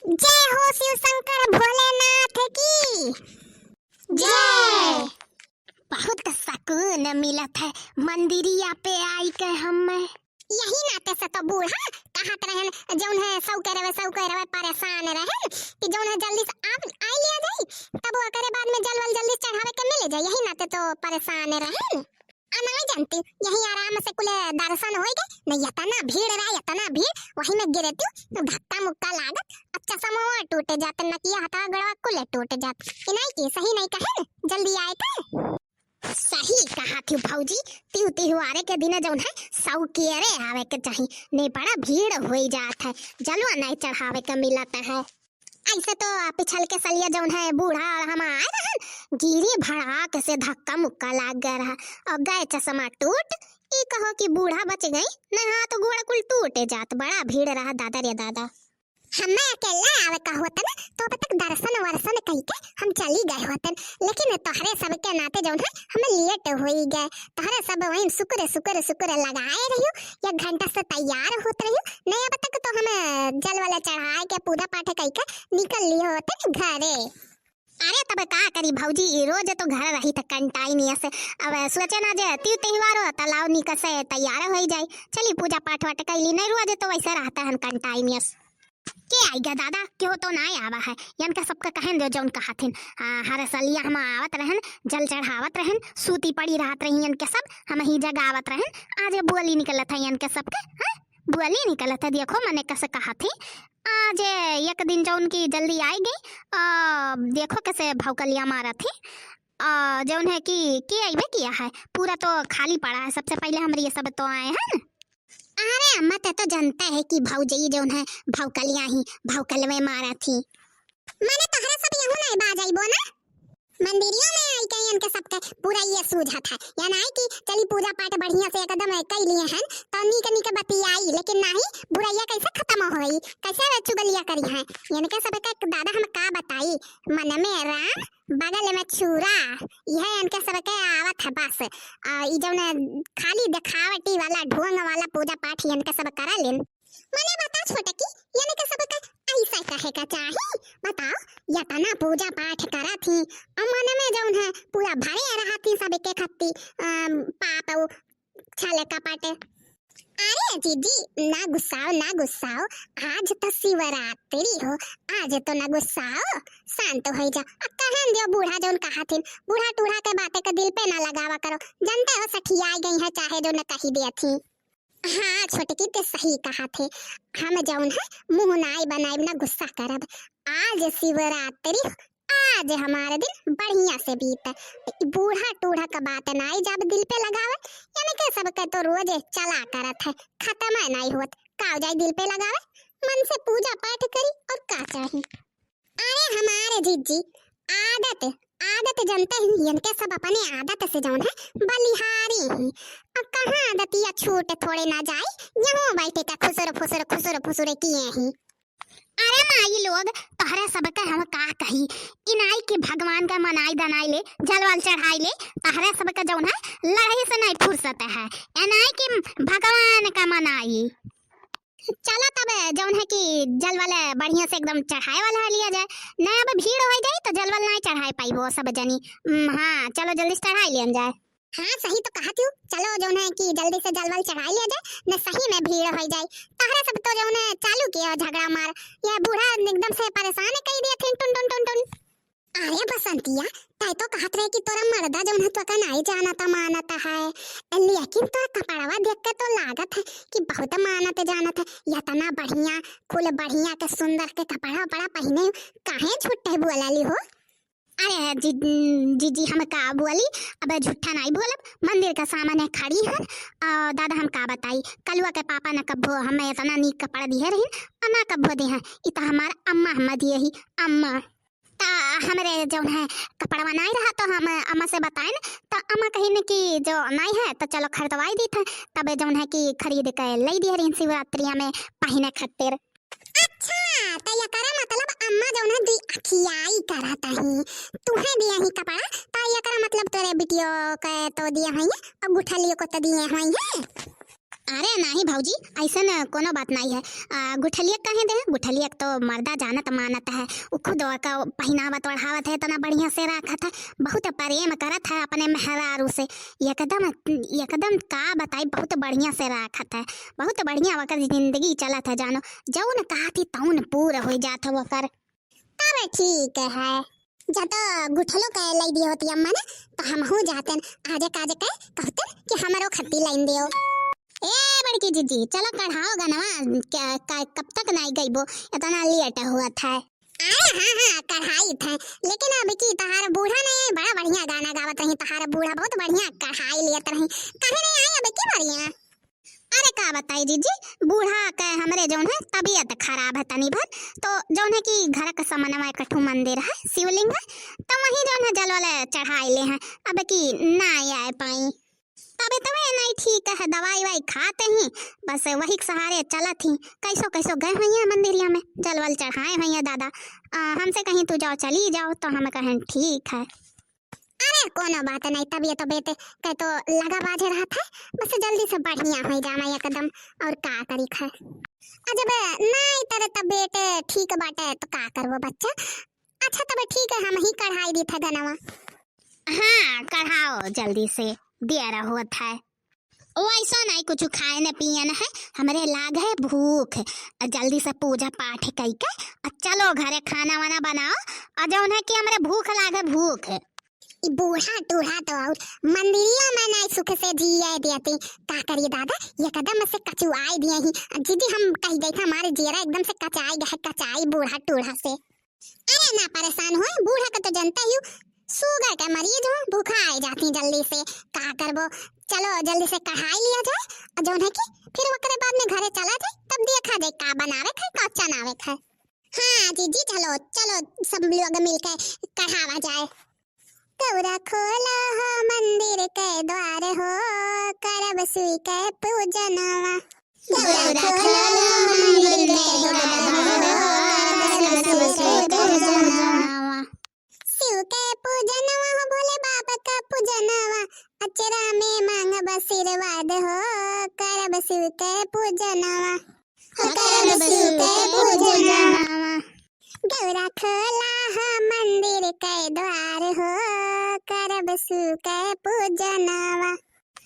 जय हो शिव शंकर भोलेनाथ की जय। बहुत सुकून मिलत है मंदिरिया पे आई के हम यही नाते से तो बूढ़ा कहत रहन जौन है सौ करे परेशान रहन कि जौन है जल्दी से आप आई लिया जाई तब ओकरे बाद में जलवल जल्दी चढ़ावे के मिले जाए, यही नाते तो परेशान रहन। नहीं जानती यही आराम से कुल दर्शन हो गए, नहीं इतना भीड़ रहा इतना भीड़ वही में गिरती तो धक्का मुक्का लागत अच्छा समोआ टूटे जाते न किया हथा गड़वा कुल टूट जात कि नहीं की सही नहीं कहे जल्दी आए थे। सही कहा थी भौजी, त्योहारे के दिन जौन है सौ केरे आवे के चाहिए, नहीं बड़ा भीड़ हो जात है जलवा नहीं चढ़ावे के मिलता है। ऐसे तो पिछल के सलिया जौन है बूढ़ा हम आए रहन गिरी भड़ाक से धक्का मुक्का लाग गया रहा और गए चश्मा टूट ई कहो कि बूढ़ा बच गई नहीं हाँ तो घोड़ा कुल टूटे जात, बड़ा भीड़ रहा दादा रे दादा। हमें अकेला आवे का होता ना तो अब तक दर्शन वर्शन कही के हम चली गए होतन, लेकिन तोहरे सब के नाते जौन है हमें लेट हो ही गए। तोहरे सब वहीं शुक्र लगाए रहियो, एक घंटा से तैयार होत रहियो, नहीं अब तक तो हमें जल वाला चढ़ाए के पूजा पाठ कही के निकल लिए होते घरे। अरे तब का करी भौजी, रोज तो घर रही त कंटाई नहीं से अब सोचे ना जे त्योहार हो तलाव निकल से तैयार हो जाए चली पूजा पाठ वाट कैली, नहीं रोज तो वैसे रहता है कंटाई नहीं के आएगा दादा क्यों तो ना आवा है यन का सबका कहन दो जौन कहथिन हर सलिया हम आवत रहन जल चढ़ावत रहन सूती पड़ी रहत रही यन के सब हम ही जगावत रहन। आज बुअली निकलत है यन के सबके बुअली निकलत है देखो मने कैसे कहा थी आज एक दिन जौन की जल्दी आई गई देखो कैसे भौकलिया मारा थी जौन है कि के आइबे किया है पूरा तो खाली पड़ा है, सबसे पहले हमारे ये सब तो आए हैं। अरे अम्मा तो जानता है कि भौजी जौन है भौकलिया ही भौकलवे मारा थी मैंने तोहरा सब यहू नहीं बाजाइबो ना मंदिरियों में आई कहीं इनके सबके पूरा ये सूझा था या नहीं कि चली पूजा पाठ बढ़िया से एकदम कर लिए हैं तो नीक बतियाई, लेकिन नहीं बुराइया कैसे खत्म होई कैसे चुगलिया करी है इनके सब का दादा हम का बताई मन में राम बगल में छुरा यह इनके सब के आवत है बस ई जौन खाली दिखावटी वाला ढोंग वाला पूजा पाठ इनके सब करा लेन। मने बता छोटा की इनके सब का ऐसा कहे का चाहिए बताओ या तना पूजा पाठ करा थी मन में जौन है पूरा भरे रहा थी सब के खत्ती पाप छले कपाटे। अरे जीजी ना गुस्साओ आज तो शिवरात्रि हो आज तो ना गुस्साओ शांत हो जा कहन दियो बूढ़ा जौन कहा थी बूढ़ा टूढ़ा के बातें का दिल पे ना लगावा करो जानते हो सठिया गई है चाहे जो न कही दिया थी। हाँ छोटकी ते सही कहा थे हम जौन है मुंह नाई बनाई ना गुस्सा करब आज शिवरात्रि आज हमारे दिन बढ़िया से बीता बूढ़ा टूढ़ा का बात नाई जब दिल पे लगावे यानी के सब के तो रोज चला करत है खत्म है नहीं होत का जाए दिल पे लगावे मन से पूजा पाठ करी और का चाहिए। अरे हमारे जीजी आदत जनते ही इनके सब अपने आदत से जौन है बलिहारी ही अब कहाँ आदत या छूट थोड़े ना जाए यहाँ बैठे का खुसर किए ही। अरे माई लोग तोहरे सबका हम का कही इनाई के भगवान का मनाई दनाई ले जलवाल चढ़ाई ले तोहरे सबका जौन है लड़ाई से नहीं फुर्सत है इनाई के भगवान का मनाई। चलो तब जौन है कि जल वाला बढ़िया से एकदम चढ़ाए वाला लिया जाए नहीं अब भीड़ हो जाए तो जलवल नहीं चढ़ाई पाई वो सब जनी। हाँ चलो जल्दी से चढ़ाई लिया जाए। हाँ सही तो कहा तू चलो जौन है कि जल्दी से जलवल चढ़ाई लिया जाए न सही में भीड़ हो जाए तहरा सब तो जौन है चालू किया झगड़ा मार या बूढ़ा एकदम से परेशान कर दिया थे टुन टुन टुन टुन। अरे बसंतिया तय तो कहत रहे कि तोरा मर्दा जौन है तो का नहीं जानता मानता है लेकिन तो कपड़वा देख के तो लागत है कि बहुत मानत जानत है इतना बढ़िया फुल बढ़िया के सुंदर के कपड़ा बड़ा पहने काहे झूठे बोलाली हो। अरे जी हम का बोली अब झूठा नहीं बोलब मंदिर का सामान है खड़ी है दादा हम का बताई कलुआ के पापा न कब्बो हमें इतना नीक कपड़ा दिए रही ना कब्बो दे है इतना हमारा अम्मा हम दिए ही अम्मा हमारे जो है कपड़ा नहीं रहा तो हम अम्मा से बताए ना तो अम्मा कही ने कि जो नहीं है तो चलो खरीदवाई दी था तब जो है कि खरीद के ले दिए रही शिवरात्रि में पहने खातिर। अच्छा तो ये करा मतलब अम्मा जो है दी अखियाई करता ही तुम्हें दिया ही कपड़ा तो ये करा मतलब तोरे बिटियो के तो दिए हैं और गुठलियों को तो दिए हैं। अरे नहीं भौजी, ऐसा न कोनो बात नहीं है। गुठलिया कहे दे, गुठलिया तो मर्दा जानत मानत है, उ खुद का पहनावत ओढ़ावत है, इतना बढ़िया से रखत है, बहुत प्रेम करत है अपने मेहरारू से। एकदम एकदम का बताई, बहुत बढ़िया से रखत है, बहुत बढ़िया वकर जिंदगी चलत है। जानो जौन कहती तौन पूरा हो जात है वकर। तब ठीक है, जब गुठलो कह लाई दी होती अम्मा ने तो हम हो जाते आजे काजे कहते कि हमारो खट्टी लाइन दियो। ए बड़की जीजी, चलो कढ़ाओ गनवा, क्या कब तक नहीं गई वो, इतना लेट हुआ था। अरे हाँ कढ़ाई थे, लेकिन अब की तहार बूढ़ा नहीं बड़ा बढ़िया गाना गावत रही, तहार बूढ़ा बहुत बढ़िया कढ़ाई लियत रही, कहे नहीं आई अब की बढ़िया। अरे का बताई जीजी, बूढ़ा का हमरे जौन है तबीयत खराब है तनी भर, तो जौन है कि घर का समन्वय कठू मंदिर है, शिवलिंग है, तो वही जौन है जल वाले चढ़ाई ले हैं, अब की नहीं आ पाई। तबे तबे नहीं ठीक है, दवाई वाई खाते ही बस वही के सहारे चलत ही। कैसो कैसो गए हुई मंदिरिया में जलवल चढ़ाए हुई दादा। हमसे कहीं तू जाओ चली जाओ, तो हम कहें ठीक है। अरे कोनो बात नहीं, तबीयत बेटे कह तो लगा बाजे रहा था, बस जल्दी से बढ़िया हो जाना एकदम, और का करी खा। जब नहीं तेरे तबीयत ठीक बाटे तो का करबो बच्चा। अच्छा तब ठीक है, हम ही कढ़ाई दी था गनवा। हाँ कढ़ाओ जल्दी से, दिया रहो था। वैसा नहीं कुछ खाए न पिए न है, हमारे लाग है भूख, जल्दी से पूजा पाठ कई के चलो घरे खाना वाना बनाओ, और जौन है कि हमारे भूख लागे भूख। बूढ़ा टूढ़ा तो और मंदिरिया में नहीं सुख से जिए देती, का करिए दादा, ये कदम से कचुआई दिए ही दीदी, हम कह गई था हमारे जीरा एकदम से कचाई गए, कचाई बूढ़ा टूढ़ा से। अरे ना परेशान हो, बूढ़ा का तो जनता ही शुगर का मरीज हो, भूखा आ जाती जल्दी से, का करबो। चलो जल्दी से कढ़ाई लिया जाए, और जो है कि फिर वकरे बाद में घरे चला जाए, तब देखा जाए का बनावे खाए का चनावे खाए। हाँ जीजी चलो चलो, सब लोग मिलकर कढ़ावा जाए। गौरा खोला हो मंदिर के द्वार हो, करब सुई के पूजनवा। गौरा खोला हो मंदिर के द्वार हो, करब सुई के पूजनवा। शिव के पूजनवा हो, भोले बाबा का पूजनवा, अचरा में मांगब आशीर्वाद हो, करब शिव के पूजनवा, करब शिव के पूजनवा। गौरा खोला हो मंदिर के द्वार हो, करब शिव के पूजनवा।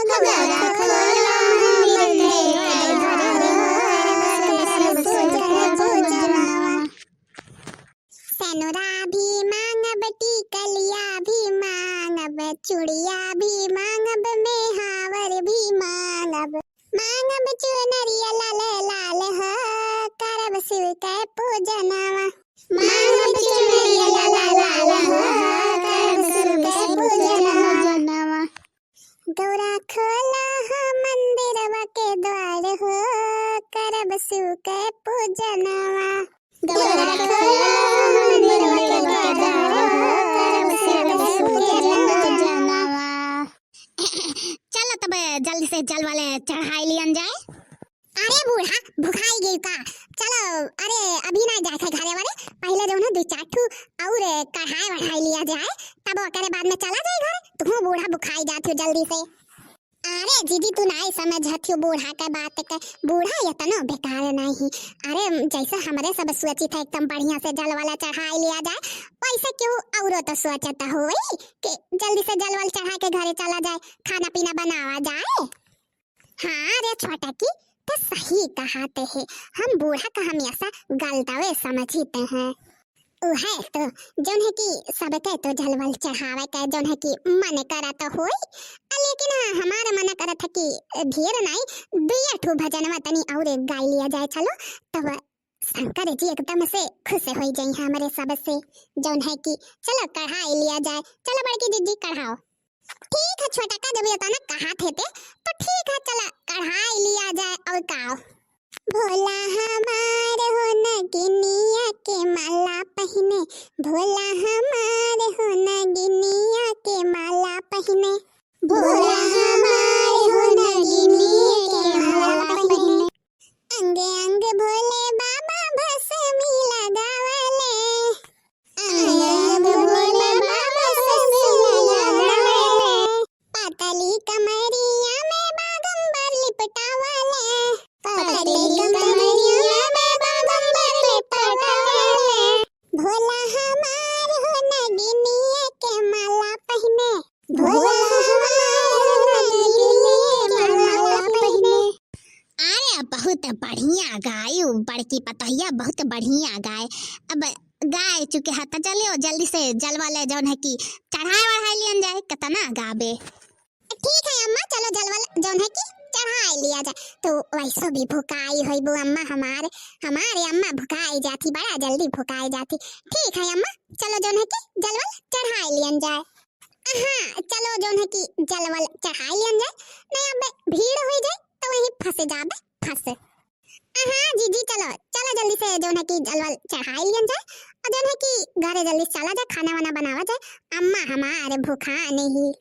गौरा खोला हो मंदिर के द्वार हो, करब शिव के पूजनवा। सनुरा भी मांगब, टिकलिया भी मांगब, चूड़िया भी मांगब, मेहावर भी मांगब, मांगब चुनरिया लाल लाल हो, करब शिव के पूजनवा। मांगब चुनरिया लाल लाल हो, करब शिव के पूजनवा। गौरा खोला हो मंदिरवा के द्वार हो, करब शिव के पूजनवा। गौरा खोला हो मंदिरवा के द्वार हो, करब शिव के पूजनवा। चलो तब जल्दी से जल वाले चढ़ाई लियन जाए। अरे बूढ़ा भुखाई गई का, चलो अरे अभी ना जाए घरे वाले, पहले जो ना दो चार ठू और कढ़ाई बढ़ाई लिया जाए, तब करे बाद में चला जाए घर। तुम बूढ़ा भुखाई जात हो जल्दी से। अरे दीदी तू नहीं समझत हो बूढ़ा का बात के, बूढ़ा ये तना बेकार नहीं। अरे जैसा हमारे सब सोचित है एकदम बढ़िया से जल वाला चढ़ाई लिया जाए, वैसे क्यों औरो तो सोचता हो कि जल्दी से जल वाला चढ़ा के घरे चला जाए, खाना पीना बनावा जाए। हाँ रे छोटा की तो सही कहते हैं, हम बूढ़ा का हमेशा गलतवे समझते हैं। है तो जोन है कि सबके तो जलवल चढ़ावे के जोन है कि मन करत होई, लेकिन हमारा मन करत है कि ढेर नहीं दुइया ठो भजनवा तनी और गाय लिया जाए। चलो तब शंकर जी एकदम से खुश हो जाए हमारे सब से, जोन है कि चलो कढ़ाई लिया जाए। चलो बड़की दीदी कढ़ाओ। ठीक है छोटा का जब ये तना कहा थे तो ठीक है, चला कढ़ाई लिया जाए। और काओ भोला हमार हो नगिनिया के माला पहने, भोला हमार हो नगिनिया के माला पहने, भोला हमार हो नगिनिया के माला पहने। अंगे अंग भोले बाबा भस्मी लगावले, अंगे अंग भोले बाबा भस्मी लगावले। पातली कमरिया में बागंबर लिपटावले, बड़की पतोहिया बहुत बढ़िया गाय। अब गाय चुके है तो चलियो जल्दी से जलवा ले जौन है कि चढ़ाए वढ़ाई लियन जाए कितना गाबे। ठीक है अम्मा, चलो जलवा जौन है कि चढ़ाई लिया जाए। तो वैसो भी भुकाई होई बो अम्मा, हमारे अम्मा भुकाई जाती, बड़ा जल्दी भुकाई जाती। ठीक है अम्मा, चलो जौन है कि जलवा चढ़ाई लियन जाए। हाँ चलो जौन है कि जलवा चढ़ाई लियन जाए, नहीं अब भीड़ हो जाए तो वहीं फंसे जाबे फंसे। हाँ जीजी चलो चलो जल्दी से जौन है कि जलवा चढ़ाई लियन जाए और जौन है कि घरे जल्दी चला जाए, खाना वाना बनावा जाए। अम्मा हमारे भूखा नहीं।